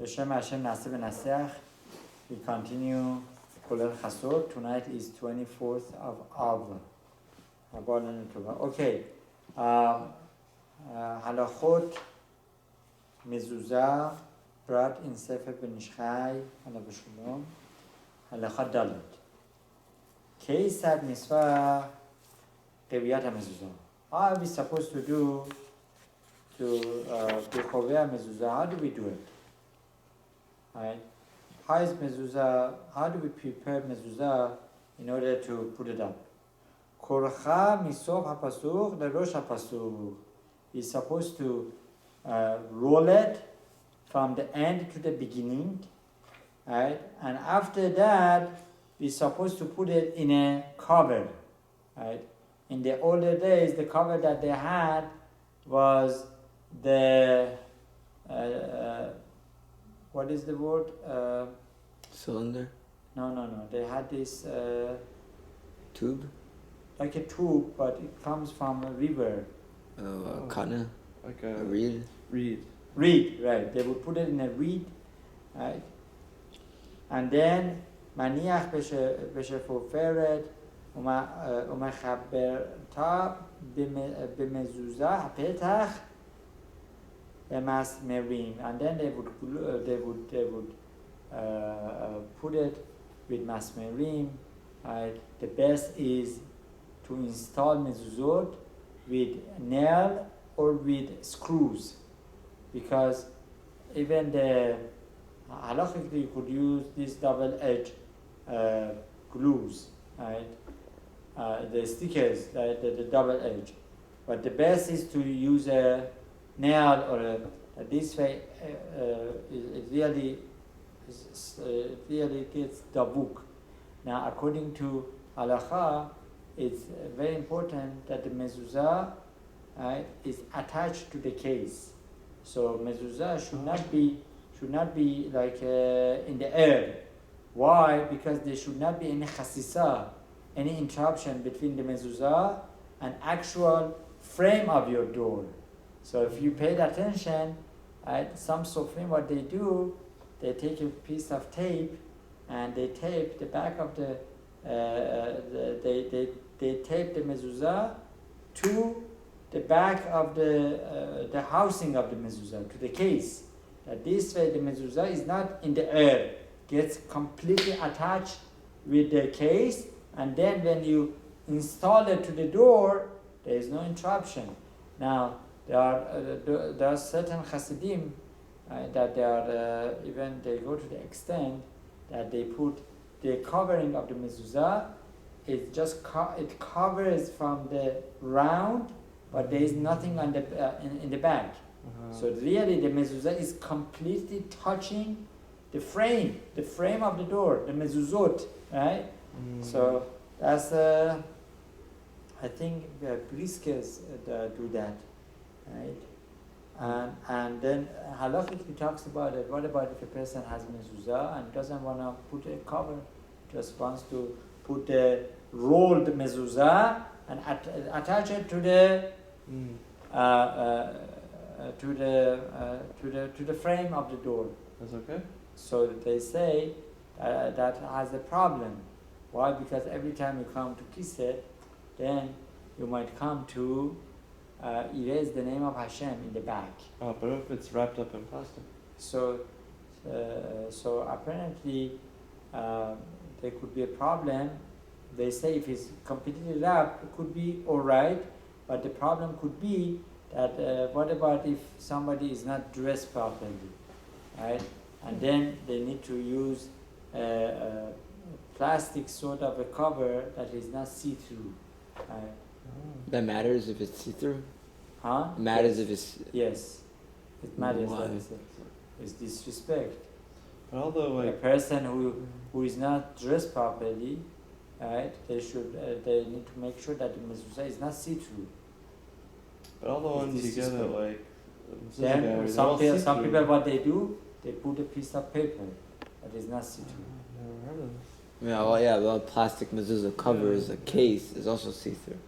B'Shem Hashem Naseh V'Naseach. We continue Kolel Chasod. Tonight is 24th of Av. Okay. Halachot Mezuzah brought in Sefer Ben Ishchai Alav Shalom. Halachot Dalet. Keisad Mitzvah Qeviyat HaMezuzah. How are we supposed to do to Qeviyat Mezuzah? How do we do it? Right? How is Mezuzah? How do we prepare Mezuzah in order to put it up? Korcha misof hapasuk lerosh hapasuk. You're supposed to roll it from the end to the beginning, right? And after that, we're supposed to put it in a cover, right? In the older days, the cover that they had was the what is the word? Cylinder? No. They had this Tube? like a tube, but it comes from a river. Cotton? Like A reed? reed. Reed, right. They would put it in a reed, right? And then, maniach b'shefoferet u'mechaberta b'mezuzah hapetach masmerim. And then they would put it with masmerim. Right? The best is to install mezuzot with nail or with screws, because even the halachically you could use these double-edged glues, right? The stickers, the double-edged. But the best is to use a nail or this way. It really gets dabuk. Now, according to halacha, it's very important that the mezuzah, right, is attached to the case. So mezuzah should not be like in the air. Why? Because there should not be any chasisa, any interruption between the mezuzah and actual frame of your door. So if you paid attention, right, some sofrim, what they do, they take a piece of tape and they tape the back of they tape the mezuzah to the back of the housing of the mezuzah, to the case. That this way the mezuzah is not in the air, gets completely attached with the case, and then when you install it to the door, there is no interruption. Now, there are certain Hasidim that they are even they go to the extent that they put the covering of the mezuzah. It just it covers from the round, but there is nothing on the in the back. So really, the mezuzah is completely touching the frame of the door, the mezuzot, right? So that's I think briskers do that, right? And then halachically talks about it. What about if a person has mezuzah and doesn't want to put a cover, just wants to put the rolled mezuzah and attach it to the to the frame of the door? That's okay? So they say that has a problem. Why? Because every time you come to kiss it, then you might come to erase the name of Hashem in the back. Oh, but if it's wrapped up in plastic? So apparently there could be a problem. They say if it's completely wrapped, it could be all right, but the problem could be that what about if somebody is not dressed properly, right? And then they need to use a plastic sort of a cover that is not see-through. That matters if it's see-through? Huh? It matters if it's... Yes. It matters. Why? It's disrespect. But although A person who is not dressed properly, right? They need to make sure that the mezuzah is not see-through. But all the ones you get at Then some people what they do, they put a piece of paper that is not see-through. Never heard of this. The plastic mezuzah covers a case is also see-through.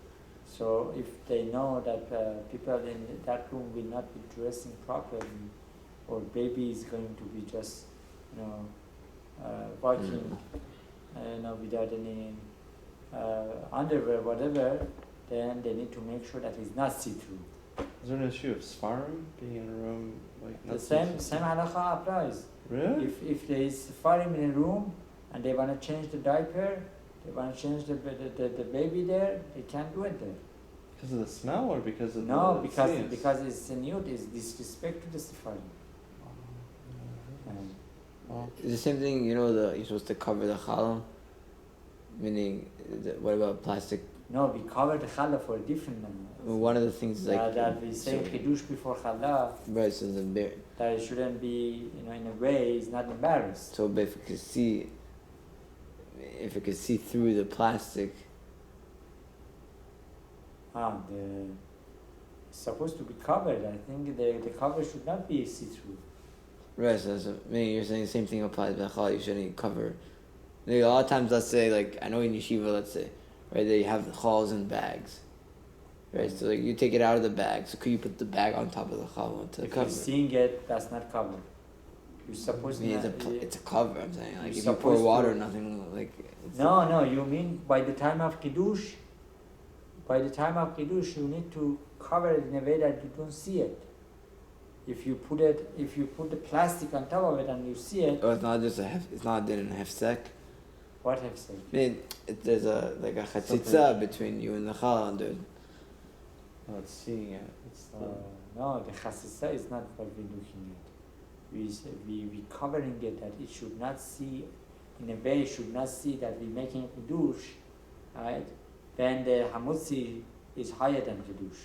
So if they know that people in that room will not be dressing properly, or baby is going to be just, walking, without any underwear, whatever, then they need to make sure that it's not see-through. Is there an issue of sparring being in a room like The not same halakha applies. Really? If there is farim in a room and they want to change the diaper, they want to change the baby there, they can't do it there. Because of the smell or because of No, the because it's a nude, it's disrespect to the farim. It's the same thing, you're supposed to cover the challah, meaning, what about plastic? No, we cover the challah for a different One of the things is like that we say chidush before challah. Right, so that it shouldn't be, in a way, it's not embarrassed. So, but if it could see through the plastic. It's supposed to be covered. I think the cover should not be see-through. Right, so you're saying the same thing applies to challah. You shouldn't cover. Like, a lot of times, let's say, like I know in yeshiva, let's say, right, they have the chals in bags. Right, so like you take it out of the bag. So could you put the bag on top of the challah to if cover? If you're seeing it, that's not covered. You're supposed to. It's a cover. I'm saying, like if you pour water, nothing like. No. You mean by the time of kiddush? By the time of kiddush, you need to cover it in a way that you don't see it. If you put the plastic on top of it and you see it. Oh, it's not just it's not in a hefsek. What hefsek? I mean, there's a chatzitza between you and the challah, and there's. No, it's seeing it. It's no, the chatzitza is not what we're looking at. We covering it that it should not see, in a way, it should not see that we're making kiddush, right? Then the hamutzi is higher than kiddush.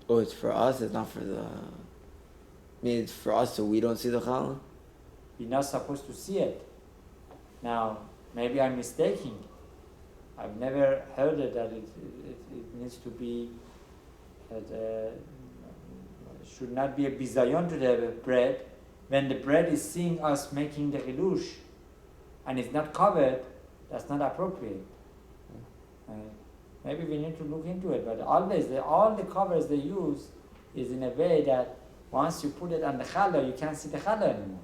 Oh, it's for us. It's not for the. I mean, it's for us, so we don't see the challah. We're not supposed to see it. Now, maybe I'm mistaken. I've never heard it that it needs to be. That should not be a bizayon to the bread. When the bread is seeing us making the kiddush, and it's not covered, that's not appropriate. Maybe we need to look into it. But always, all the covers they use is in a way that once you put it on the challah, you can't see the challah anymore.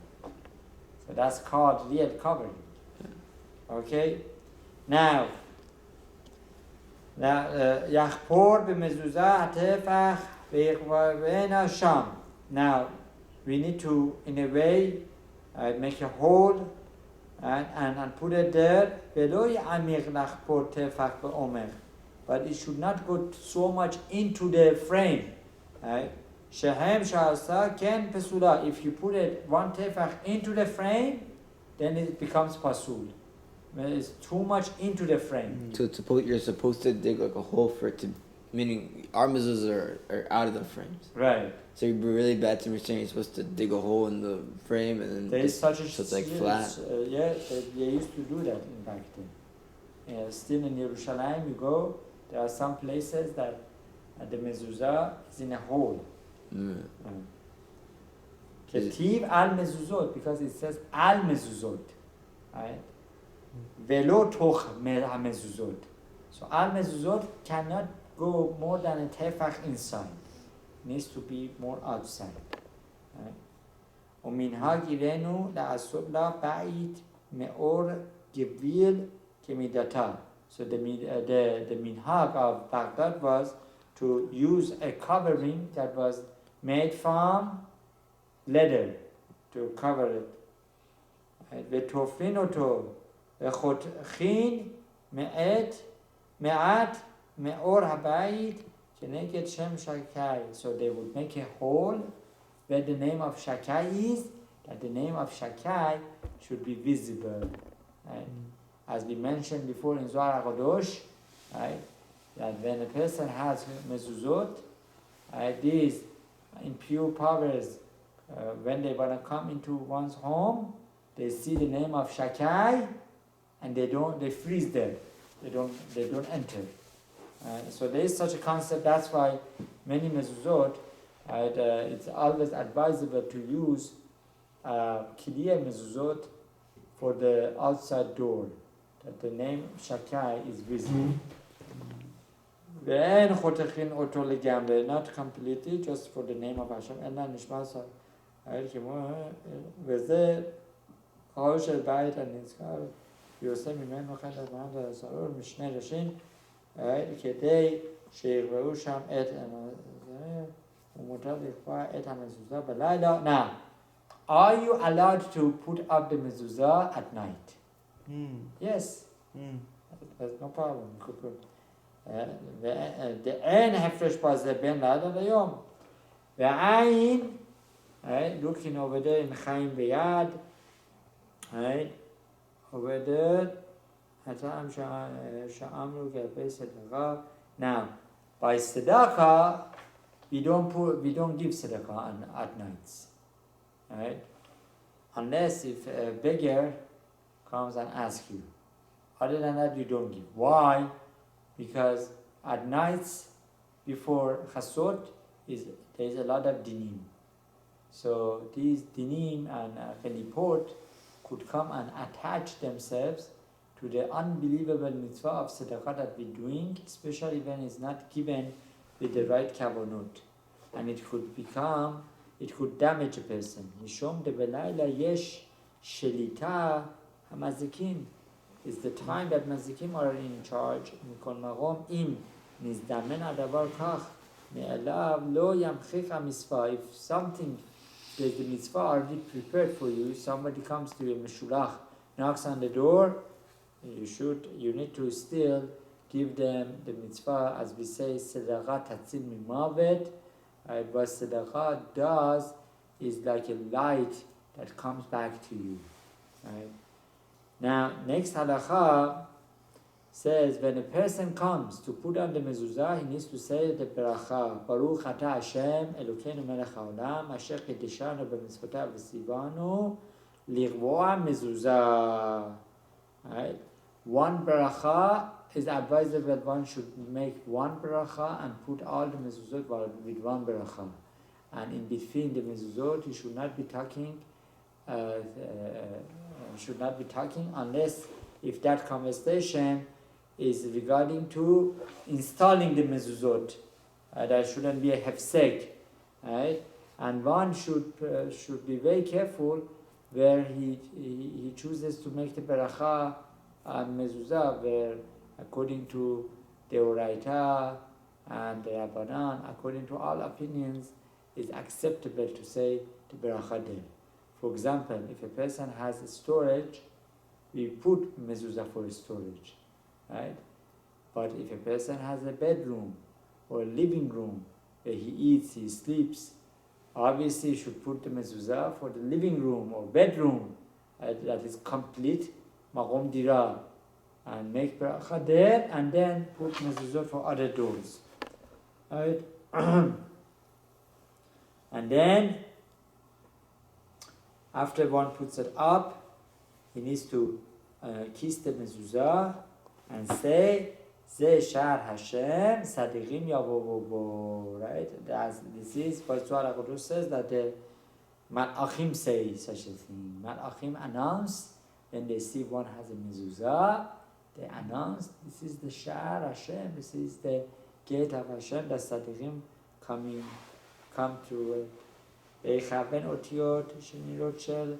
So that's called real covering. Okay? Now, yachpor b'mezuzah tefach v'ena sham. Now, we need to, in a way, make a hole and put it there. But it should not go so much into the frame. Right? If you put it one tefach into the frame, then it becomes pasul. When it's too much into the frame. So you're supposed to dig like a hole for it to, meaning our mezuzahs are out of the frames. Right. So you'd be really bad to me saying you're supposed to dig a hole in the frame and then there is such a so it's like flat. They used to do that back then. Still in Yerushalayim, you go. There are some places that the mezuzah is in a hole. Ketiv al mezuzot, because it says al mezuzot, right? Velo toch mezuzot. So al mezuzot cannot go more than a tefach inside. It needs to be more outside. Right? ومنها گیرنو لعصب لا بعید مئور گویل کمیدتا. So the minhag of Baghdad was to use a covering that was made from leather to cover it. ותופרין אותו וחותכין מעט מאור הבית כנגד שם שקי. So they would make a hole where the name of Shakai is, that the name of Shakai should be visible. Right? As we mentioned before in Zohar HaKadosh, right, that when a person has mezuzot, these impure powers, when they want to come into one's home, they see the name of Shakai, and they freeze there. They don't enter. So there is such a concept. That's why many mezuzot, it's always advisable to use clear mezuzot for the outside door, that the name Shakai is visible. Not completely, just for the name of Hashem. וזה חור של בית הנזכר, ויוצא ממנו חלק מהד הסרור משני ראשים, כדי שיראו שם את המזוזה, ומותר לקבוע את המזוזה בלילה. Now, are you allowed to put up the mezuzah at night? Yes. There's no problem. You could put. ואין הפרש בזה בין לילה ליום. והעין, looking over there עם חיים ביד, עובדת, הטעם שאמרו כלפי סדקה. Now, by tzedakah, we don't give tzedakah at nights, right? Unless if a beggar comes and asks you. Other than that, you don't give. Why? Because at nights before Chasot there's a lot of dinim. So these dinim and felipot could come and attach themselves to the unbelievable mitzvah of tzedakah that we're doing, especially when it's not given with the right kavanot. And it could damage a person. Mishom de belayla yesh shelita hamazikim. It's the time that mazikim are in charge. Mikol magom im nizdamen adavar kach me'elav lo yamchich ha-mitzvah. If something, there's the mitzvah already prepared for you, somebody comes to you, meshulach, knocks on the door, you need to still give them the mitzvah, as we say, tzedakah tatzil mimavet. What tzedakah does is like a light that comes back to you. Right? Now, next halakha says when a person comes to put on the mezuzah, he needs to say the beracha, Baruch Ata Hashem Elokeinu melech haolam, asher kedeshanu b'mitzvotav v'tzivanu lirvoa mezuzah. Right? One beracha is advisable that one should make one beracha and put all the mezuzot with one beracha. And in between the mezuzot, he should not be talking unless if that conversation is regarding to installing the mezuzot. There shouldn't be a hefsek, right? And one should be very careful where he chooses to make the beracha and mezuzah, where according to the Oraita and the Rabbanan, according to all opinions, is acceptable to say the beracha there. For example, if a person has a storage, we put mezuzah for storage, right? But if a person has a bedroom or a living room where he eats, he sleeps, obviously you should put the mezuzah for the living room or bedroom that is complete, magom dira, and make beracha there, and then put mezuzah for other doors, right? And then after one puts it up, he needs to kiss the mezuzah and say, Ze shar Hashem sadiqim yavovovo. Right? This is what Zohar HaKadosh says, that the Malachim say such a thing. Malachim announce when they see one has a mezuzah, they announce, this is the shar Hashem, this is the gate of Hashem, that sadiqim come through. ויכוון אותיות שניות של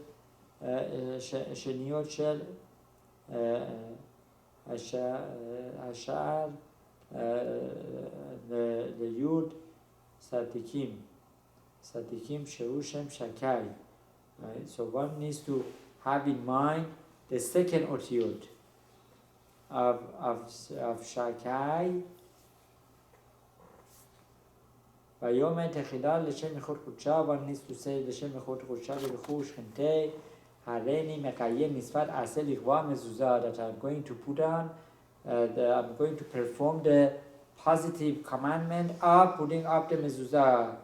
השער ליוד צדיקים שהוא שם שקי. So one needs to have in mind the second otiyot of Shakai. ויאמר תחילה לשם ייחוד קודשה, one needs to say לשם ייחוד קודשה ולחוש חנתי, הריני מקיים מצוות עשה לקבוע מזוזה, that I'm going to put on, I'm going to perform the positive commandment of putting up the mezuzah.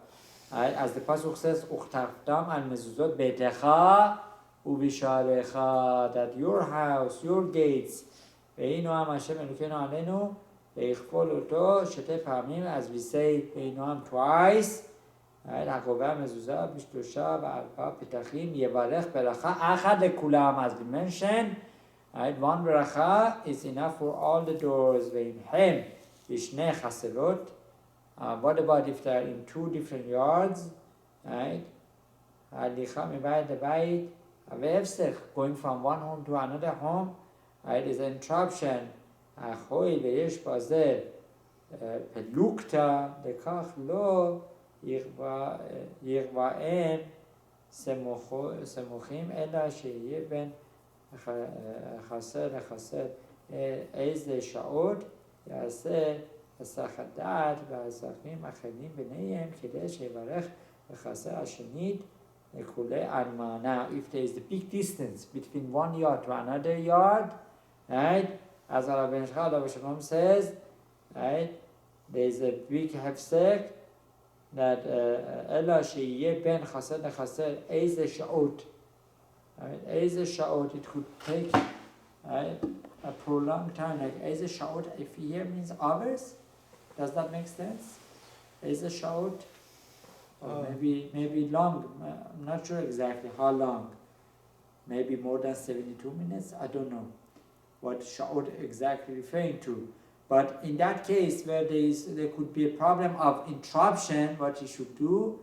As the pasuk says, uchtartam al mezuzot beitecha ubisharecha, that your house, your gates, ve'inu am Hashem Elokeinu alenu, ve'yichpol oto shete pamim, as we say ve'inu am twice, הקובע מזוזה בשלושה וארבעה פתחים יברך ברכה אחת לכולם, as we mentioned. One ברכה is enough for all the doors. ואם הם בשני חצרות, what about if they are in two different yards, right? ההליכה מבית לבית, והפסק, going from one home to another home, right, is an interruption. הואיל ויש בזה פלוגתא, לכך לא ירבעם סמוכים, אלא שיהיה בין חסר לחסר איזה שעות יעשה הסח הדעת והזכרים אחרים ביניהם כדי שיברך בחסר השנית לכולי עלמא. Now, if there is a big distance between one yard to another yard, right, as Rabbi Shalom says, right, there is a big hefsek that אלא שיהיה בין חסר לחסר איזה שעות. איזה שעות, it could take a prolonged time, like איזה שעות, if here means hours, does that make sense? איזה שעות, or maybe long, I'm not sure exactly how long, maybe more than 72 minutes, I don't know what sha'ot exactly referring to. But in that case where there could be a problem of interruption, what he should do,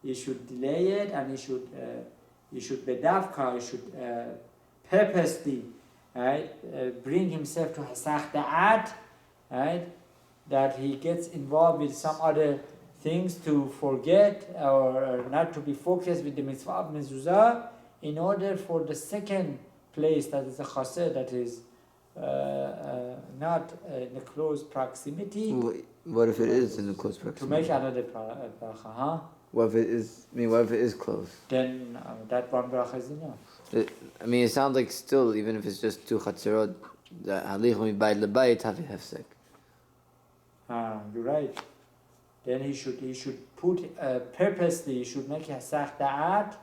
he should delay it, and he should bedavka, he should purposely, right, bring himself to hasach da'at, right, that he gets involved with some other things to forget or not to be focused with the mitzvah of mezuzah, in order for the second place that is a chaser, that is not in a close proximity. What if it is in a close proximity? To make another bracha, huh? What if it is? I mean, what if it is close? Then that one bracha is enough. It sounds like still, even if it's just two chatzerot, that halich mibayit lebayit have hefsek. You're right. Then he should put purposely. He should make hasach da'at,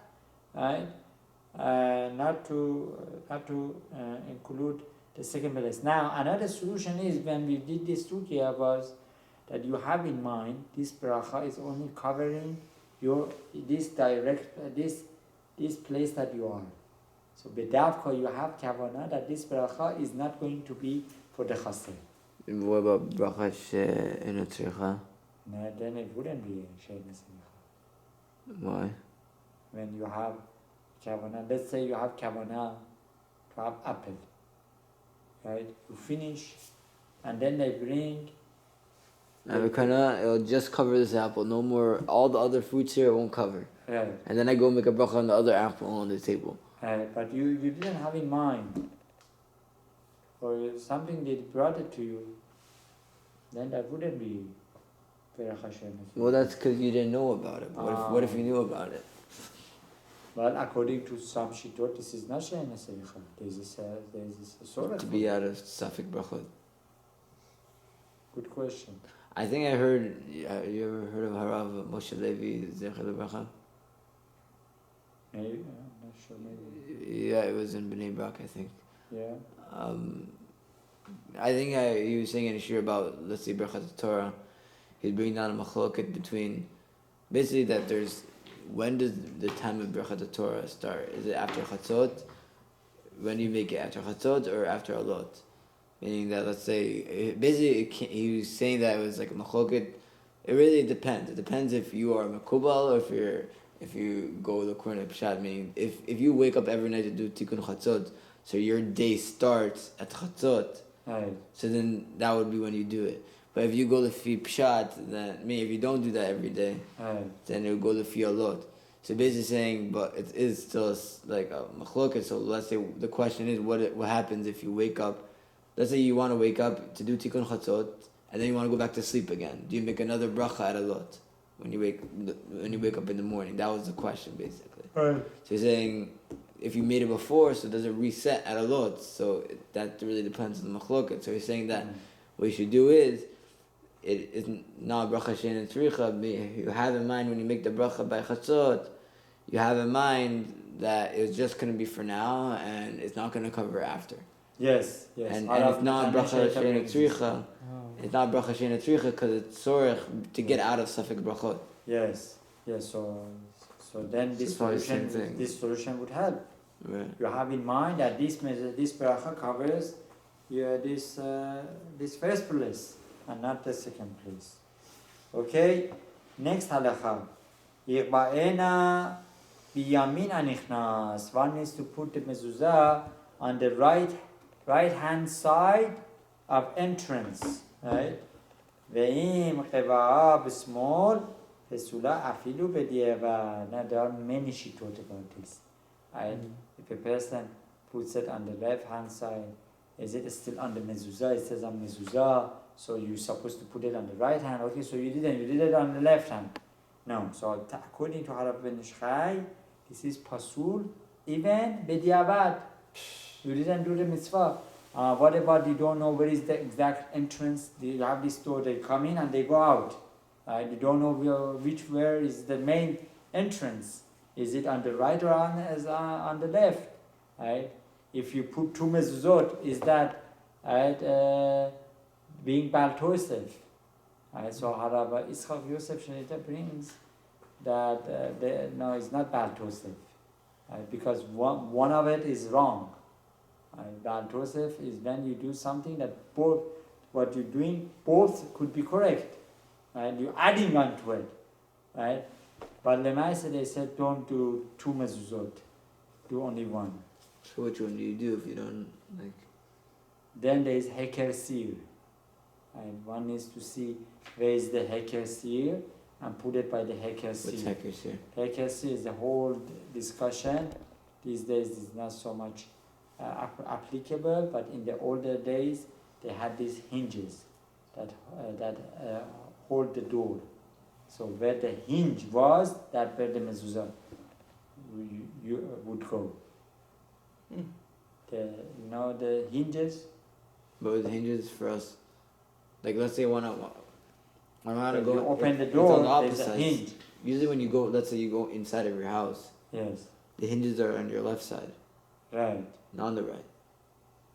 right? Not to include the second place. Now another solution is, when we did this sugya, was that you have in mind this bracha is only covering this place that you are. So bedavka, you have kavanah that this bracha is not going to be for the chaser. What about bracha she'ena tzricha? No, then it wouldn't be she'ena tzricha. Why? When you have kavanah, let's say you have kavanah to have apple, right? You finish, and then they bring. It'll just cover this apple. No more. All the other fruits here it won't cover. Right. And then I go make a bracha on the other apple on the table. But you didn't have in mind, or something they brought it to you, then that wouldn't be bracha she'ena tzricha. Well, that's because you didn't know about it. What if you knew about it? Well, according to some shittot, this is not she'ena tzricha. There's a sort To be out of safek brachot. Good question. I think I heard. You ever heard of Harav Moshe Levi Zecher Lebracha? Maybe, I'm not sure. Maybe. Yeah, it was in Bnei Brak, I think. Yeah. I think he was saying in a shir about, let's say, Berachat Torah. He'd bring down a machloket between, basically, that there's, when does the time of Berachat Torah start? Is it after Chatzot? When do you make it, after Chatzot or after Alot? Meaning that, let's say, basically, he was saying that it was like a machloket. It really depends. It depends if you are makubal or if you go the Kornei Pshat. Meaning, if you wake up every night to do Tikkun Chatzot, so your day starts at Chatzot, Right. so then that would be when you do it. But if you go to Fi Pshat, then if you don't do that every day, Right. then it will go to Fi Alot. So basically saying, but it is still like a machloket. So let's say the question is, what happens if you wake up? Let's say you want to wake up to do Tikkun Chatzot, and then you want to go back to sleep again. Do you make another bracha at Alot when you wake up in the morning? That was the question, basically. Right. So you're saying, if you made it before, so does it reset at Alot? So that really depends on the machloket. So he's saying that what you should do is, it is not bracha she'ena tzricha. You have in mind when you make the bracha by Chatzot, you have in mind that it's just going to be for now, and it's not going to cover after. Yes. And it's not bracha she'ena tzricha. It's not bracha she'ena tzricha because it's sorech to get out of safek brachot. Yes. So then this solution would help. Right. You have in mind that this bracha covers this first place and not the second place. Okay. Next halacha. Yirba'ena biyamin anichnas. One is to put the mezuzah on the right hand side of entrance, right? Ve'im qeva'a b'smol pesula afilu b'di'evad. Now there are many shittot about this, right? If a person puts it on the left hand side, is it still on the mezuzah? It says on mezuzah, so you're supposed to put it on the right hand. Okay, so you did it on the left hand. No, so according to Harab ben Ishchai, this is pasul, even b'di'evad. You didn't do the mitzvah. What about you don't know where is the exact entrance? You have this door, they come in and they go out. You don't know where is the main entrance. Is it on the right or on the left? Right? If you put two mezuzot, is that being Bal Tosef? So Harab Yitzchak Yosef Shenita brings that no, it's not Bal Tosef. Because one of it is wrong. Bal Tosef is when you do something that both, what you're doing, both could be correct. Right? You're adding on to it. Right? But Lemaise they said don't do two mezuzot, do only one. So which one do you do if you don't like? Then there is Heker Sir. One is to see where is the Heker Sir and put it by the Heker Sir. What's Heker Sir? Heker Sir is the whole discussion. These days is not so much applicable, but in the older days they had these hinges that hold the door. So where the hinge was, that where the mezuzah you would go. The hinges. But with the hinges for us, like let's say when I want to go, you open the it's door, on the there's opposite a side. hinge. Usually when you go, let's say you go inside of your house, Yes. the hinges are on your left side, Right. not on the right.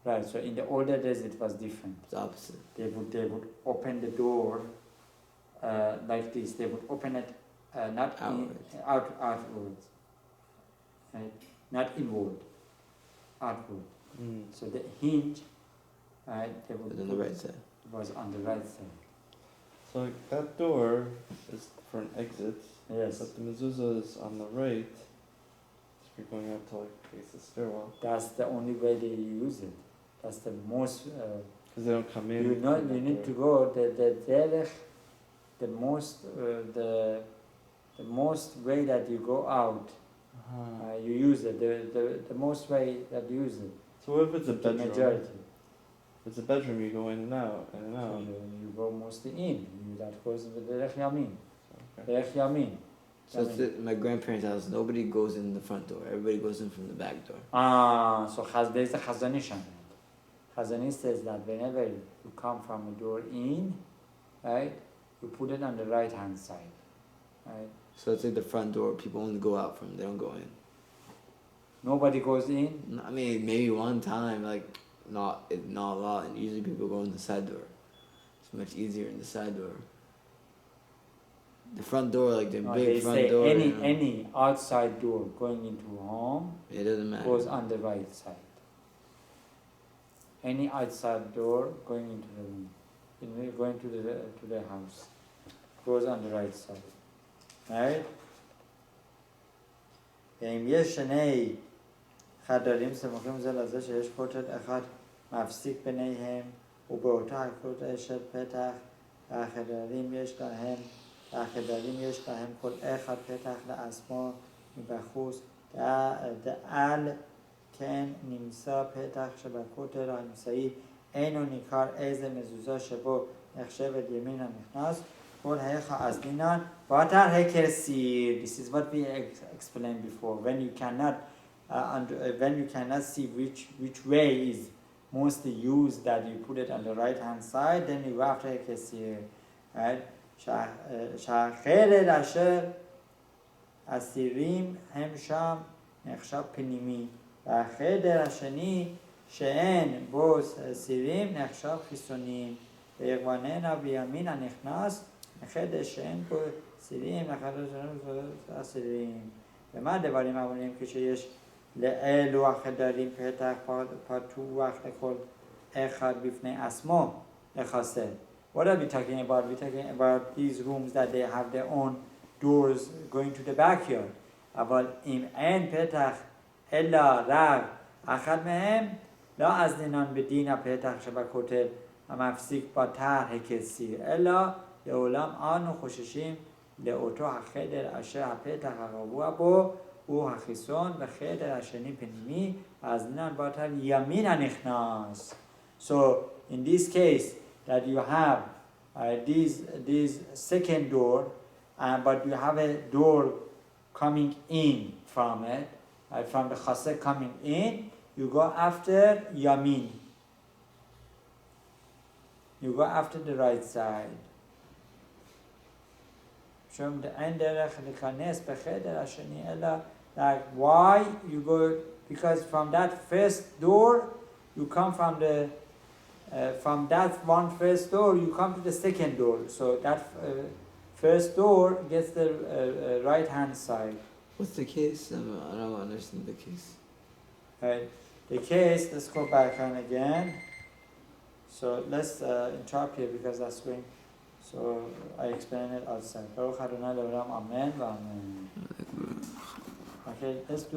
Right. So in the older days it was different. It's the opposite. They would open the door like this. They would open it not outwards, right? Not inward, outward. So the hinge, right? They would But on the right side. was on the right side. So that door is for an exit. Yes. But the mezuzah is on the right. So you're going out to like face the stairwell. That's the only way they use it. That's the most. Because they don't come in. You need to go the derech, the most way that you go out. You use it. The most way that you use it. So what if it's a The bedroom? majority. If it's a bedroom, you go in and out, in and So out. you go mostly in. That goes with the derech yamin. Okay. Derech yamin. So it's my grandparents' house. Nobody goes in the front door. Everybody goes in from the back door. So there's the Chazanish on it. Chazanish says that whenever you come from a door in, right, you put it on the right hand side, right. So it's like the front door. People only go out from. They don't go in. Nobody goes in. I mean, maybe one time, like not a lot. And usually people go in the side door. It's much easier in the side door. The front door, like the No, big they front say door. any outside door going into a home It doesn't matter. goes on the right side. Any outside door going into the room, going to the house, goes on the right side, right? ואם יש שני חדרים סמוכים זה לזה שיש קוטר אחד מפסיק ביניהם ובאותה הקוטר פתח החדרים יש להם כל אחד פתח לעצמו מבחוץ דעל כן נמצא פתח שבקוטר האמצעי אינו ניכר איזה מזוזה שבו נחשבת ימין הנכנס כל היכה אזנינן ואתר הקר סיר. This is what we explained before. When you cannot see which way is mostly used, that you put it on the right hand side, then you go after הקר סיר, right? שהחדר אשר אסירים הם שם נחשב פנימי והחדר השני שאין בו אסירים נחשב חיצוני ויכווננה בימין הנכנס החדר שאין בו אסירים החדר שאין בו אסירים. ומה הדברים האמורים כשיש לאלו החדרים פתח פתוח לכל אחד בפני עצמו לחסר? What are we talking about? We're talking about these rooms that they have their own doors going to the backyard. אבל אם אין פתח אלא רק אחד מהם, לא אזנינן בדין הפתח שבכותל המפסיק בתר הכסי, אלא לעולם אנו חוששים לאותו החדר אשר הפתח הרבוע בו הוא החיסון וחדר השני פנימי, אזנינן בתר ימין הנכנס. So in this case that you have this second door, but you have a door coming in from it, from the chasek coming in, you go after yamin. You go after the right side. Like why you go? Because from that first door, you come from the from that one first door, you come to the second door. So that first door gets the right hand side. What's the case? I don't understand the case. Right. The case, let's go back on again. So let's interrupt here because that's going. So I explain it outside. Amen. Okay, let's do it.